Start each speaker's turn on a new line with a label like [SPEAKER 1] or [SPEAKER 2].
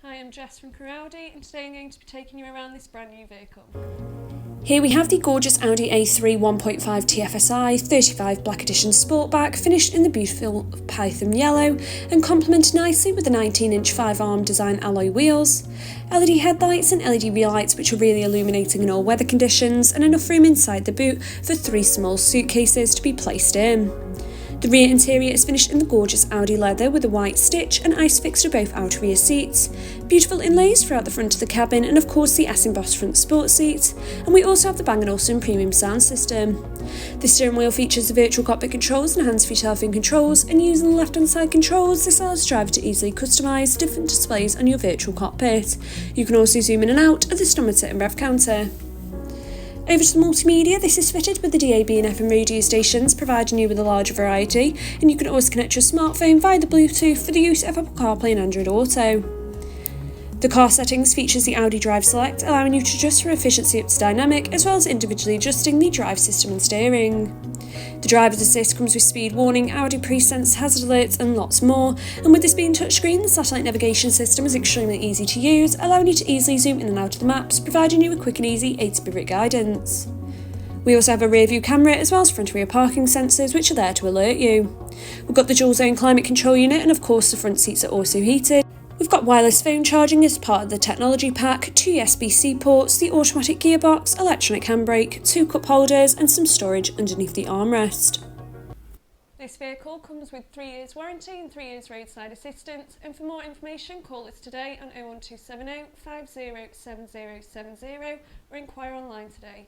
[SPEAKER 1] Hi, I'm Jess from Crewe Audi, and today I'm going to be taking you around this brand new vehicle.
[SPEAKER 2] Here we have the gorgeous Audi A3 1.5 TFSI 35 Black Edition Sportback, finished in the beautiful Python yellow and complemented nicely with the 19-inch 5-arm design alloy wheels, LED headlights and LED rear lights which are really illuminating in all weather conditions, and enough room inside the boot for 3 small suitcases to be placed in. The rear interior is finished in the gorgeous Audi leather with a white stitch and ISOFIX to both outer rear seats, beautiful inlays throughout the front of the cabin, and of course the S-embossed front sport seat, and we also have the Bang & Olufsen premium sound system. The steering wheel features the virtual cockpit controls and hands-free telephone controls, and using the left-hand side controls, this allows the driver to easily customise different displays on your virtual cockpit. You can also zoom in and out of the speedometer and rev counter. Over to the multimedia, this is fitted with the DAB and FM radio stations, providing you with a larger variety, and you can always connect your smartphone via the Bluetooth for the use of Apple CarPlay and Android Auto. The car settings features the Audi Drive Select, allowing you to adjust from efficiency up to dynamic, as well as individually adjusting the drive system and steering. The driver's assist comes with speed warning, Audi Presense, hazard alerts and lots more, and with this being touchscreen, the satellite navigation system is extremely easy to use, allowing you to easily zoom in and out of the maps, providing you with quick and easy A-to-B guidance. We also have a rear view camera as well as front and rear parking sensors which are there to alert you. We've got the dual zone climate control unit, and of course the front seats are also heated. We've got wireless phone charging as part of the technology pack, 2 USB-C ports, the automatic gearbox, electronic handbrake, 2 cup holders and some storage underneath the armrest.
[SPEAKER 1] This vehicle comes with 3 years warranty and 3 years roadside assistance, and for more information call us today on 01270 507070 or inquire online today.